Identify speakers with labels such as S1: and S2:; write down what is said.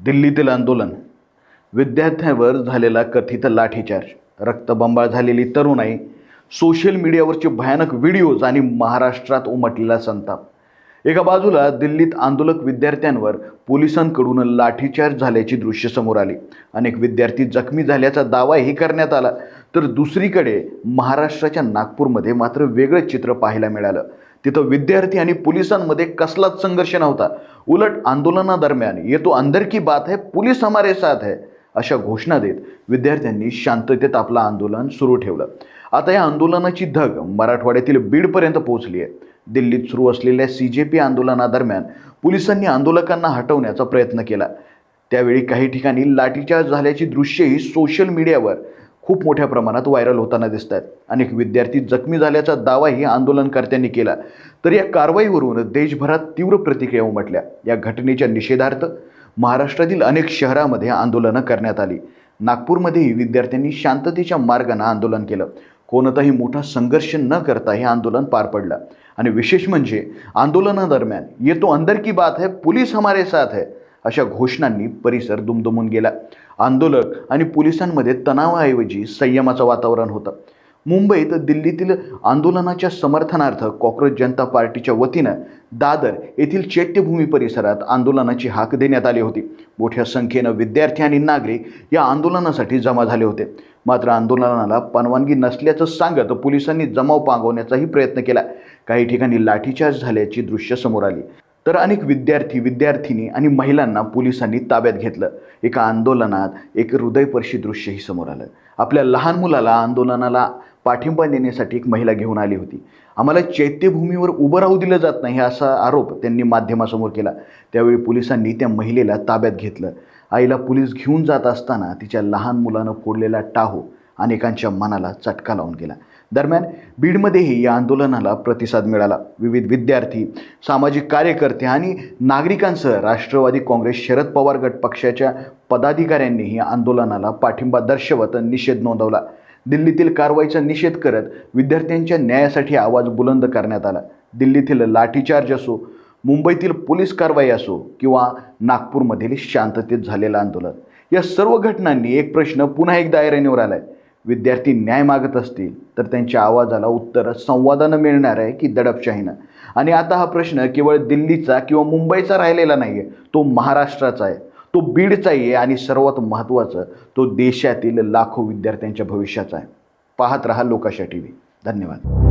S1: दिल्लीतील आंदोलन, विद्यार्थ्यांवर झालेला कथित लाठीचार्ज, रक्तबंबाळ झालेली तरुणाई, सोशल मीडियावरचे भयानक व्हिडिओज आणि महाराष्ट्रात उमटलेला संताप. एका बाजूला दिल्लीत आंदोलक विद्यार्थ्यांवर पोलिसांकडून लाठीचार्ज झाल्याची दृश्य समोर आली. अनेक विद्यार्थी जखमी झाल्याचा दावाही करण्यात आला. तर दुसरीकडे महाराष्ट्राच्या नागपूरमध्ये मात्र वेगळंच चित्र पाहायला मिळालं. तिथं विद्यार्थी आणि पोलिसांमध्ये कसलाच संघर्ष नव्हता. उलट आंदोलनादरम्यान "ये तो अंदर की बात है, पुलिस हमारे साथ है" अशा घोषणा देत विद्यार्थ्यांनी शांततेत आपलं आंदोलन सुरू ठेवलं. आता या आंदोलनाची धग मराठवाड्यातील बीडपर्यंत पोहोचली आहे. दिल्लीत सुरू असलेल्या CJP आंदोलनादरम्यान पोलिसांनी आंदोलकांना हटवण्याचा प्रयत्न केला. त्यावेळी काही ठिकाणी लाठीचार्ज झाल्याची दृश्यही सोशल मीडियावर खूप मोठ्या प्रमाणात व्हायरल होताना दिसत आहेत. अनेक विद्यार्थी जखमी झाल्याचा दावाही आंदोलनकर्त्यांनी केला. तर या कारवाईवरून देशभरात तीव्र प्रतिक्रिया उमटल्या. या घटनेच्या निषेधार्थ महाराष्ट्रातील अनेक शहरांमध्ये आंदोलनं करण्यात आली. नागपूरमध्येही विद्यार्थ्यांनी शांततेच्या मार्गाने आंदोलन केलं. कोणताही मोठा संघर्ष न करता हे आंदोलन पार पडलं. आणि विशेष म्हणजे आंदोलनादरम्यान "ये तो अंदर की बात है, पुलिस हमारे साथ है" अशा घोषणांनी परिसर दुमदुमून गेला. आंदोलक आणि पोलिसांमध्ये तणावाऐवजी संयमाचं वातावरण होतं. मुंबईत दिल्लीतील आंदोलनाच्या समर्थनार्थ कॉक्रोच जनता पार्टीच्या वतीनं दादर येथील चैत्यभूमी परिसरात आंदोलनाची हाक देण्यात आली होती. मोठ्या संख्येनं विद्यार्थी आणि नागरिक या आंदोलनासाठी जमा झाले होते. मात्र आंदोलनाला परवानगी नसल्याचं सांगत पोलिसांनी जमाव पांगवण्याचाही प्रयत्न केला. काही ठिकाणी लाठीचार्ज झाल्याची दृश्य समोर आली. तर अनेक विद्यार्थी, विद्यार्थिनी आणि महिलांना पोलिसांनी ताब्यात घेतलं. एका आंदोलनात एक हृदयस्पर्शी दृश्यही समोर आलं. आपल्या लहान मुलाला आंदोलनाला पाठिंबा देण्यासाठी एक महिला घेऊन आली होती. "आम्हाला चैत्यभूमीवर उभं राहू दिलं जात नाही" असा आरोप त्यांनी माध्यमासमोर केला. त्यावेळी पोलिसांनी त्या महिलेला ताब्यात घेतलं. आईला पोलीस घेऊन जात असताना तिच्या लहान मुलानं फोडलेला टाहो अनेकांच्या मनाला चटका लावून गेला. दरम्यान बीडमध्येही या आंदोलनाला प्रतिसाद मिळाला. विविध विद्यार्थी, सामाजिक कार्यकर्ते आणि नागरिकांसह राष्ट्रवादी काँग्रेस, शरद पवार गट पक्षाच्या पदाधिकाऱ्यांनीही आंदोलनाला पाठिंबा दर्शवत निषेध नोंदवला. दिल्लीतील कारवाईचा निषेध करत विद्यार्थ्यांच्या न्यायासाठी आवाज बुलंद करण्यात आला. दिल्लीतील लाठीचार्ज असो, मुंबईतील पोलीस कारवाई असो किंवा नागपूरमधील शांततेत झालेलं आंदोलन, या सर्व घटनांनी एक प्रश्न पुन्हा एकदा ऐरणीवर आलाय. विद्यार्थी न्याय मागत असतील तर त्यांच्या आवाजाला उत्तर संवादानं मिळणार आहे की दडपशाहीनं? आणि आता हा प्रश्न केवळ दिल्लीचा किंवा मुंबईचा राहिलेला नाही आहे, तो महाराष्ट्राचा आहे, तो बीडचाही आहे आणि सर्वात महत्त्वाचं, तो देशातील लाखो विद्यार्थ्यांच्या भविष्याचा आहे. पाहत रहा लोकाशा TV. धन्यवाद.